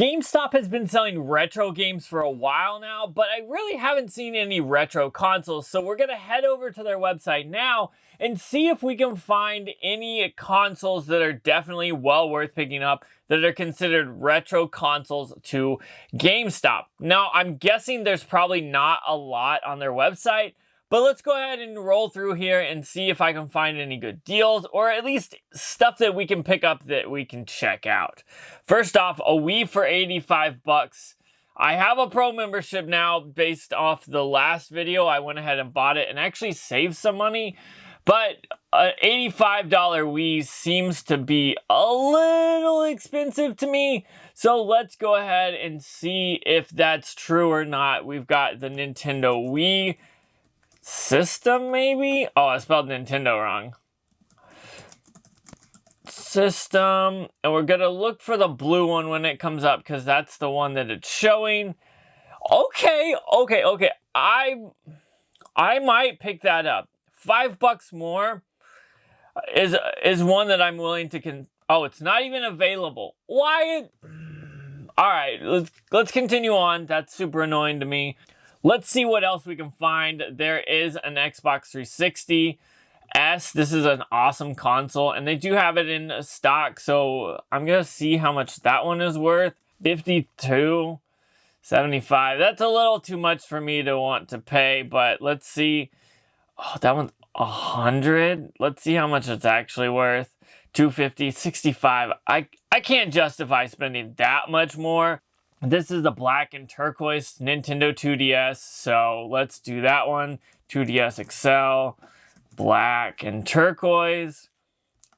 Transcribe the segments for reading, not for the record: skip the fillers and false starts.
GameStop has been selling retro games for a while now, but I really haven't seen any retro consoles, so we're gonna head over to their website now and see if we can find any consoles that are definitely well worth picking up that are considered retro consoles to GameStop. Now, I'm guessing there's probably not a lot on their website, but let's go ahead and roll through here and see if I can find any good deals, or at least stuff that we can pick up that we can check out. First off, a Wii for 85 bucks. I have a pro membership now based off the last video. I went ahead and bought it and actually saved some money, but an $85 Wii seems to be a little expensive to me. So let's go ahead and see if that's true or not. We've got the Nintendo Wii system, maybe? Oh, I spelled Nintendo wrong. System, and we're gonna look for the blue one when it comes up because that's the one that it's showing. Okay. I might pick that up. $5 more is one that I'm willing to oh, it's not even available. Why? All right, let's continue on. That's super annoying to me. Let's see what else we can find. There is an Xbox 360 S. This is an awesome console, and they do have it in stock, so I'm gonna see how much that one is worth. $52.75. That's a little too much for me to want to pay, but let's see. Oh, that one's $100. Let's see how much it's actually worth. $250, $65. I can't justify spending that much more. This is the black and turquoise Nintendo 2DS, so let's do that one. 2DS XL, black and turquoise,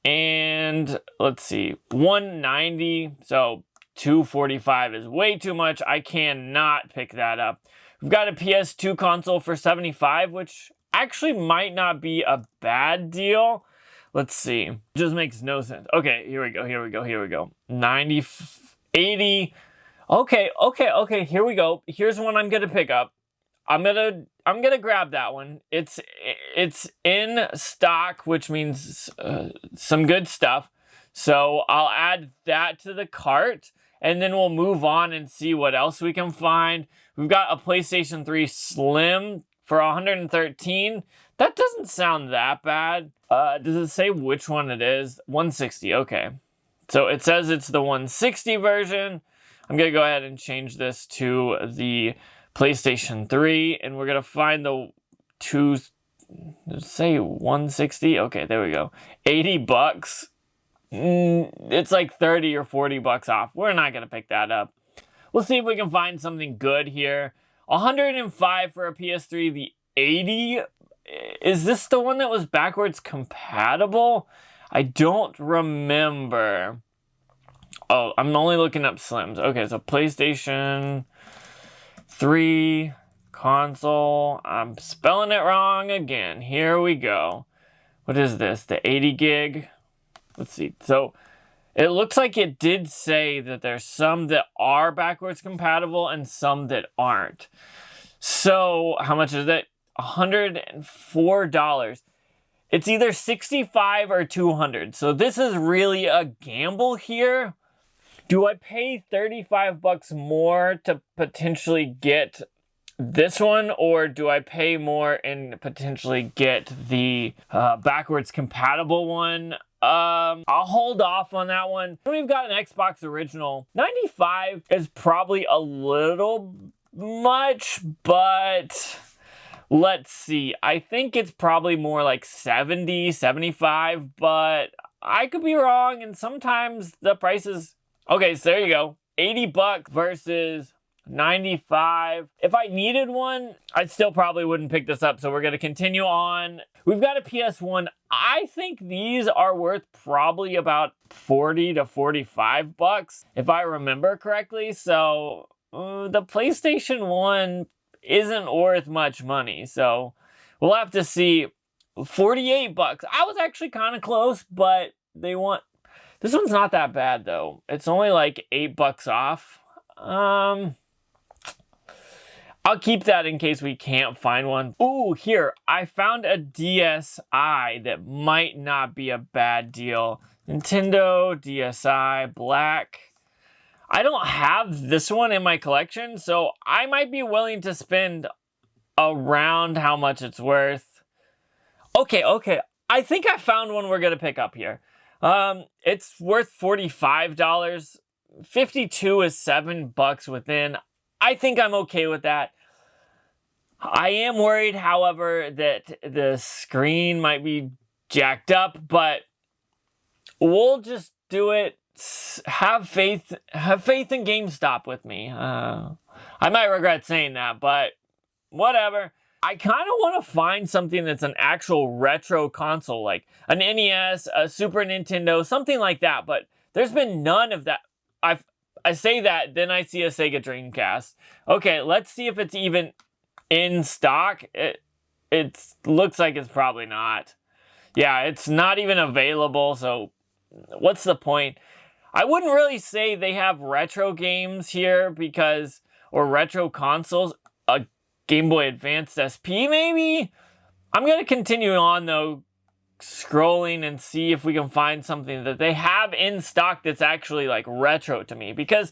and let's see, $190, so $245 is way too much. I cannot pick that up. We've got a PS2 console for $75, which actually might not be a bad deal. Let's see, just makes no sense. Okay, here we go. 90, 80. Okay, here we go. Here's one I'm gonna pick up. I'm gonna grab that one. It's in stock, which means some good stuff. So I'll add that to the cart, and then we'll move on and see what else we can find. We've got a PlayStation 3 Slim for $113. That doesn't sound that bad. Does it say which one it is? 160, okay. So it says it's the 160 version. I'm gonna go ahead and change this to the PlayStation 3, and we're gonna find the say 160. Okay, there we go. 80 bucks. It's like 30 or 40 bucks off. We're not gonna pick that up. We'll see if we can find something good here. 105 for a PS3. The 80. Is this the one that was backwards compatible? I don't remember. Oh, I'm only looking up Slims. Okay, so PlayStation 3 console. I'm spelling it wrong again. Here we go. What is this? The 80 gig? Let's see. So it looks like it did say that there's some that are backwards compatible and some that aren't. So how much is it? $104. It's either $65 or $200. So this is really a gamble here. Do I pay $35 more to potentially get this one, or do I pay more and potentially get the backwards compatible one? I'll hold off on that one. We've got an Xbox original. 95 is probably a little much, but let's see. I think it's probably more like 70, 75, but I could be wrong, and sometimes the prices. Okay, so there you go. 80 bucks versus 95. If I needed one, I still probably wouldn't pick this up, so we're going to continue on. We've got a PS1. I think these are worth probably about 40 to 45 bucks, if I remember correctly. So the PlayStation 1 isn't worth much money, so we'll have to see. 48 bucks. I was actually kind of close, but they want. This one's not that bad though. It's only like $8 off. I'll keep that in case we can't find one. Ooh, here, I found a DSi that might not be a bad deal. Nintendo DSi Black. I don't have this one in my collection, so I might be willing to spend around how much it's worth. Okay. I think I found one we're gonna pick up here. It's worth $45. 52 is $7 within. I think I'm okay with that. I am worried, however, that the screen might be jacked up, but we'll just do it. Have faith in GameStop with me. I might regret saying that, but whatever. I kind of want to find something that's an actual retro console, like an NES, a Super Nintendo, something like that, but there's been none of that. I say that, then I see a Sega Dreamcast. Okay, let's see if it's even in stock. It looks like it's probably not. Yeah, it's not even available, so what's the point? I wouldn't really say they have retro games here or retro consoles. A Game Boy Advance SP maybe? I'm going to continue on though, scrolling and see if we can find something that they have in stock that's actually like retro to me, because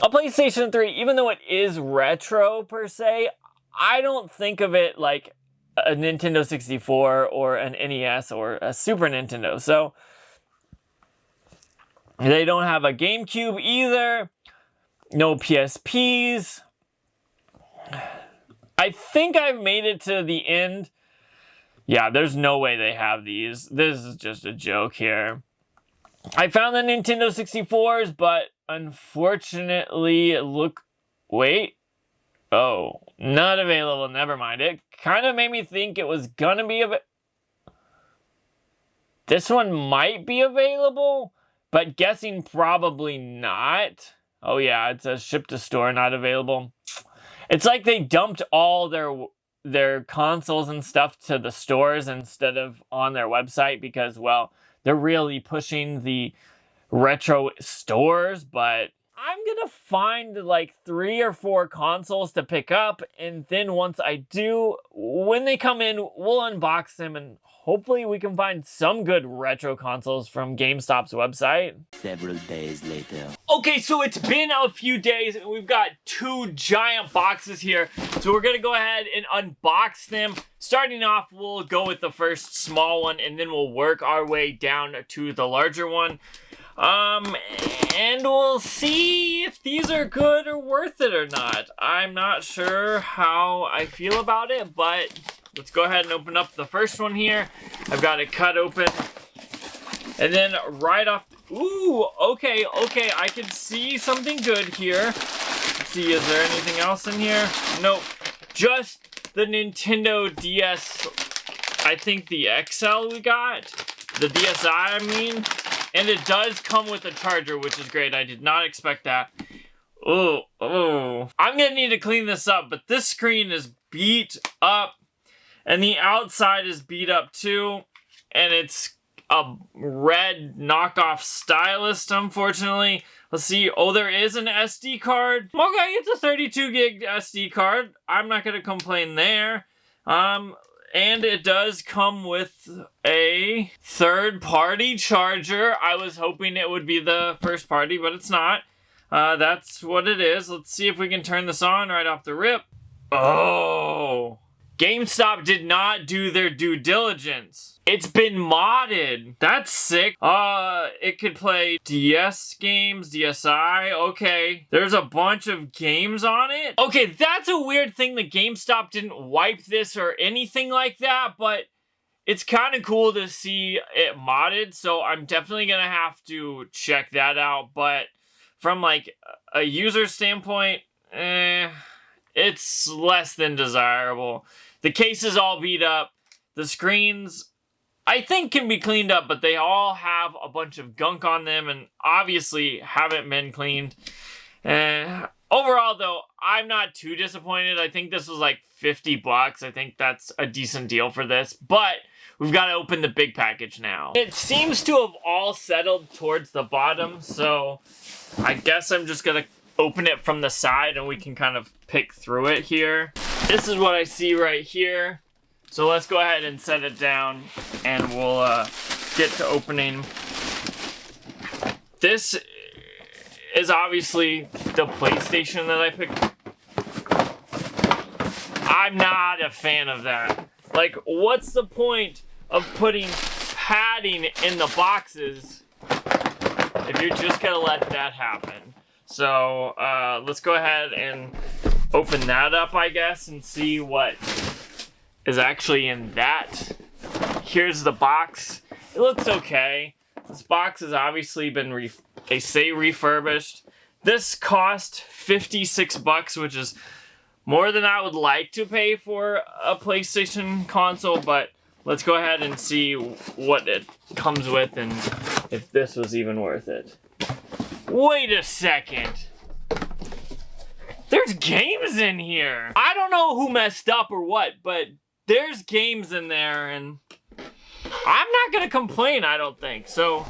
a PlayStation 3, even though it is retro per se, I don't think of it like a Nintendo 64 or an NES or a Super Nintendo. So they don't have a GameCube either. No PSPs. I think I've made it to the end. Yeah, there's no way they have these. This is just a joke here. I found the Nintendo 64s, but unfortunately, wait. Oh, not available. Never mind. It kind of made me think it was gonna be this one might be available, but guessing probably not. Oh yeah, it says ship to store, not available. It's like they dumped all their consoles and stuff to the stores instead of on their website because, well, they're really pushing the retro stores, but I'm gonna find like 3 or 4 consoles to pick up, and then once I do, when they come in, we'll unbox them, and hopefully we can find some good retro consoles from GameStop's website. Several days later. Okay, so it's been a few days, and we've got 2 giant boxes here, so we're gonna go ahead and unbox them. Starting off, we'll go with the first small one, and then we'll work our way down to the larger one. And we'll see if these are good or worth it or not. I'm not sure how I feel about it, but let's go ahead and open up the first one here. I've got it cut open. And then right off, ooh, okay, I can see something good here. Let's see, is there anything else in here? Nope, just the Nintendo DS, I think the XL we got. The DSi, I mean. And it does come with a charger, which is great. I did not expect that. Oh. I'm gonna need to clean this up, but this screen is beat up. And the outside is beat up too. And it's a red knockoff stylus, unfortunately. Let's see. Oh, there is an SD card. Okay, it's a 32 gig SD card. I'm not gonna complain there. And it does come with a third-party charger. I was hoping it would be the first party, but it's not. That's what it is. Let's see if we can turn this on right off the rip. Oh! GameStop did not do their due diligence. It's been modded. That's sick. It could play DS games, DSi. Okay. There's a bunch of games on it. Okay, that's a weird thing that GameStop didn't wipe this or anything like that, but it's kind of cool to see it modded, so I'm definitely gonna have to check that out, but from like a user standpoint, it's less than desirable. The case is all beat up. The screens, I think, can be cleaned up, but they all have a bunch of gunk on them and obviously haven't been cleaned. Overall, though, I'm not too disappointed. I think this was like $50. I think that's a decent deal for this, but we've got to open the big package now. It seems to have all settled towards the bottom, so I guess I'm just going to open it from the side and we can kind of pick through it here. This is what I see right here. So let's go ahead and set it down and we'll get to opening. This is obviously the PlayStation that I picked. I'm not a fan of that. Like, what's the point of putting padding in the boxes if you're just gonna let that happen? So, let's go ahead and open that up, I guess, and see what is actually in that. Here's the box. It looks okay. This box has obviously been, they say refurbished. This cost $56, which is more than I would like to pay for a PlayStation console, but let's go ahead and see what it comes with and if this was even worth it. Wait a second. There's games in here. I don't know who messed up or what, but there's games in there, and I'm not gonna complain, I don't think. So,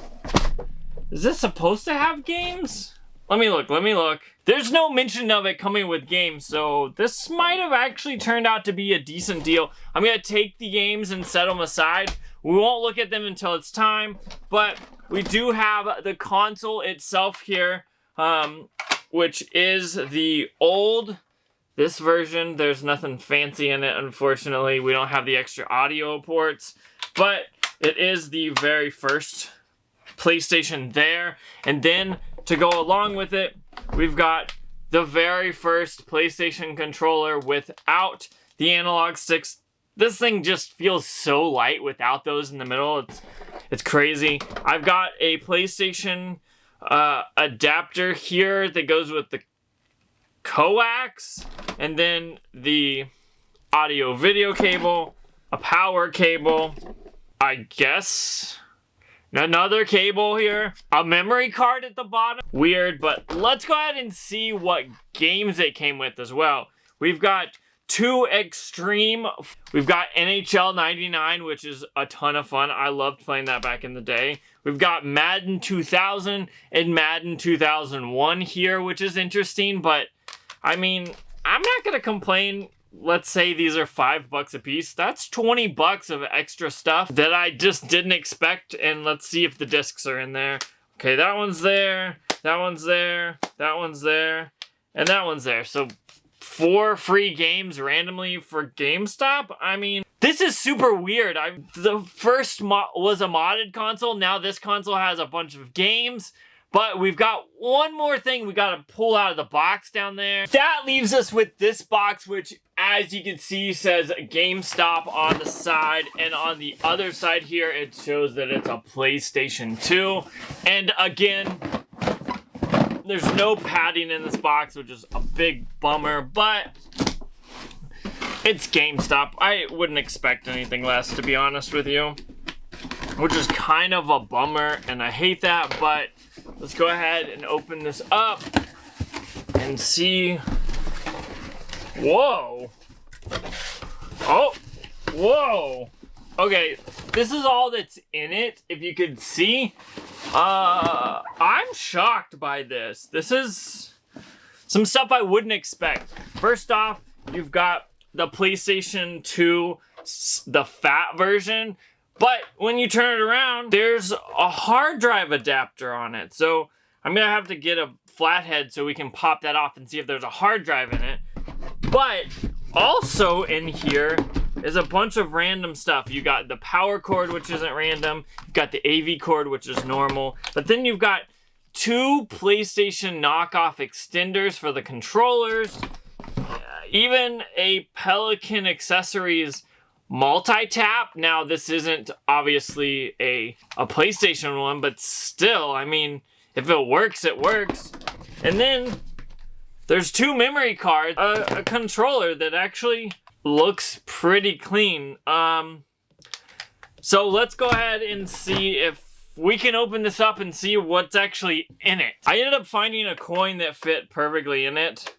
is this supposed to have games? Let me look. There's no mention of it coming with games, so this might have actually turned out to be a decent deal. I'm gonna take the games and set them aside. We won't look at them until it's time, but we do have the console itself here, which is the old, this version. There's nothing fancy in it, unfortunately. We don't have the extra audio ports, but it is the very first PlayStation there. And then to go along with it, we've got the very first PlayStation controller without the analog sticks. This thing just feels so light without those in the middle. It's crazy. I've got a PlayStation adapter here that goes with the coax, and then the audio video cable, a power cable, I guess another cable here, a memory card at the bottom. Weird, but let's go ahead and see what games it came with as well. We've got two Extreme. We've got NHL 99, which is a ton of fun. I loved playing that back in the day. We've got Madden 2000 and Madden 2001 here, which is interesting, but I mean, I'm not gonna complain. Let's say these are $5 a piece. That's $20 of extra stuff that I just didn't expect. And let's see if the discs are in there. Okay, that one's there, that one's there, that one's there, and that one's there. So 4 free games randomly for Gamestop? I mean, this is super weird. The first was a modded console. Now this console has a bunch of games. But we've got one more thing we gotta pull out of the box down there. That leaves us with this box, which, as you can see, says GameStop on the side. And on the other side here, it shows that it's a PlayStation 2. And again, there's no padding in this box, which is a big bummer. But it's GameStop. I wouldn't expect anything less, to be honest with you. Which is kind of a bummer, and I hate that, but let's go ahead and open this up and see. Whoa. Oh, whoa. Okay, this is all that's in it, if you could see. I'm shocked by this. This is some stuff I wouldn't expect. First off, you've got the PlayStation 2, the fat version. But when you turn it around, there's a hard drive adapter on it. So I'm going to have to get a flathead so we can pop that off and see if there's a hard drive in it. But also in here is a bunch of random stuff. You got the power cord, which isn't random. You've got the AV cord, which is normal. But then you've got 2 PlayStation knockoff extenders for the controllers. Even a Pelican Accessories multi-tap. Now, this isn't obviously a PlayStation one, but still, I mean, if it works, it works. And then there's 2 memory cards, a controller that actually looks pretty clean. So let's go ahead and see if we can open this up and see what's actually in it. I ended up finding a coin that fit perfectly in it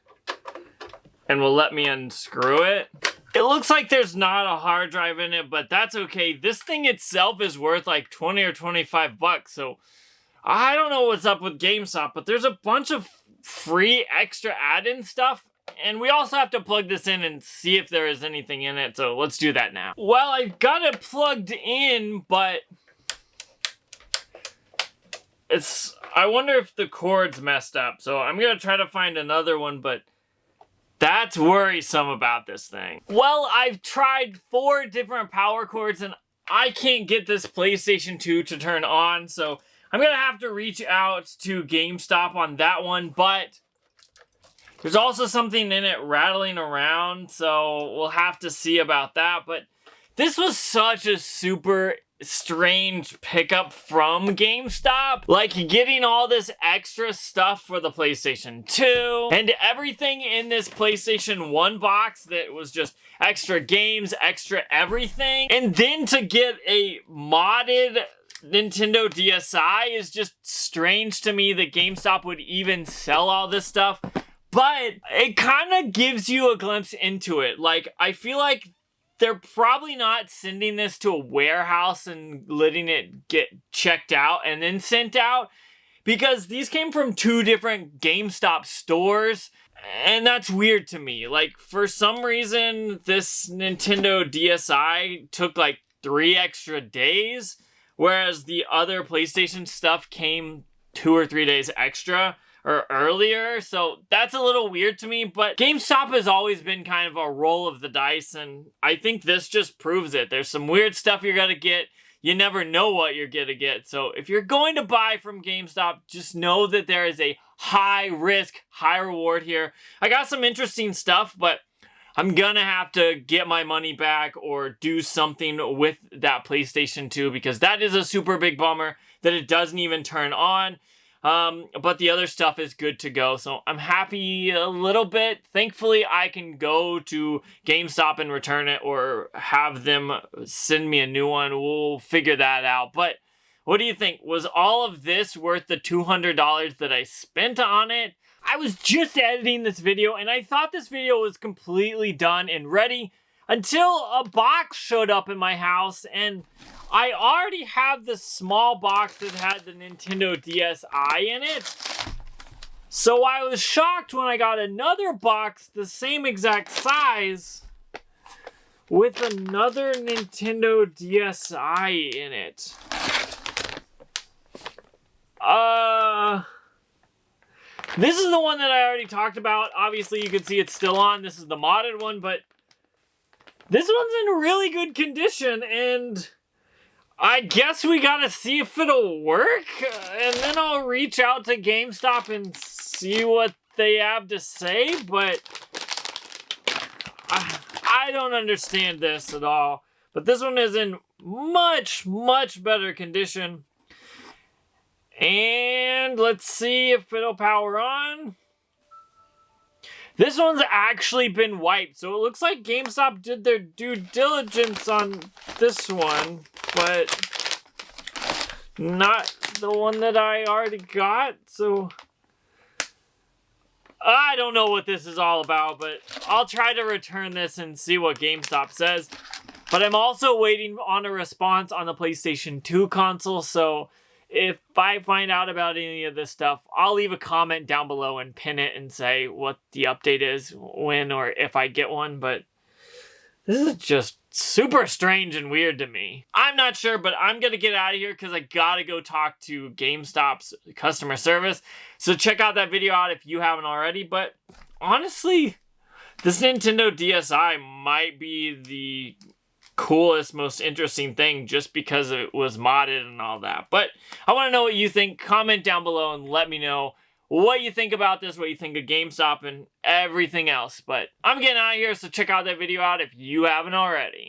and will let me unscrew it. It looks like there's not a hard drive in it, but that's okay. This thing itself is worth like 20 or 25 bucks. So I don't know what's up with GameStop, but there's a bunch of free extra add-in stuff. And we also have to plug this in and see if there is anything in it. So let's do that now. Well, I've got it plugged in, but I wonder if the cord's messed up. So I'm gonna try to find another one, but that's worrisome about this thing. Well, I've tried 4 different power cords and I can't get this PlayStation 2 to turn on, so I'm gonna have to reach out to GameStop on that one, but there's also something in it rattling around, so we'll have to see about that. But this was such a super strange pickup from GameStop. Like, getting all this extra stuff for the PlayStation 2, and everything in this PlayStation 1 box that was just extra games, extra everything. And then to get a modded Nintendo DSi is just strange to me that GameStop would even sell all this stuff. But it kind of gives you a glimpse into it. Like, I feel like they're probably not sending this to a warehouse and letting it get checked out and then sent out, because these came from 2 different GameStop stores, and that's weird to me. Like, for some reason, this Nintendo DSi took like 3 extra days, whereas the other PlayStation stuff came 2 or 3 days extra or earlier, so that's a little weird to me. But GameStop has always been kind of a roll of the dice, and I think this just proves it. There's some weird stuff you're gonna get. You never know what you're gonna get. So if you're going to buy from GameStop, just know that there is a high risk, high reward here. I got some interesting stuff, but I'm gonna have to get my money back or do something with that PlayStation 2, because that is a super big bummer that it doesn't even turn on. But the other stuff is good to go, so I'm happy a little bit. Thankfully, I can go to GameStop and return it, or have them send me a new one. We'll figure that out. But what do you think? Was all of this worth the $200 that I spent on it? I was just editing this video, and I thought this video was completely done and ready until a box showed up in my house, and I already have the small box that had the Nintendo DSi in it. So I was shocked when I got another box the same exact size with another Nintendo DSi in it. This is the one that I already talked about. Obviously, you can see it's still on. This is the modded one, but this one's in really good condition, and I guess we gotta see if it'll work, and then I'll reach out to GameStop and see what they have to say, but I don't understand this at all. But this one is in much, much better condition. And let's see if it'll power on. This one's actually been wiped, so it looks like GameStop did their due diligence on this one, but not the one that I already got, so I don't know what this is all about, but I'll try to return this and see what GameStop says. But I'm also waiting on a response on the PlayStation 2 console, so if I find out about any of this stuff, I'll leave a comment down below and pin it and say what the update is, when or if I get one, but this is just super strange and weird to me. I'm not sure, but I'm gonna get out of here because I gotta go talk to GameStop's customer service. So check out that video out if you haven't already, but honestly, this Nintendo DSi might be the coolest, most interesting thing just because it was modded and all that. But I want to know what you think. Comment down below and let me know what you think about this, what you think of GameStop and everything else. But I'm getting out of here, so check out that video out if you haven't already.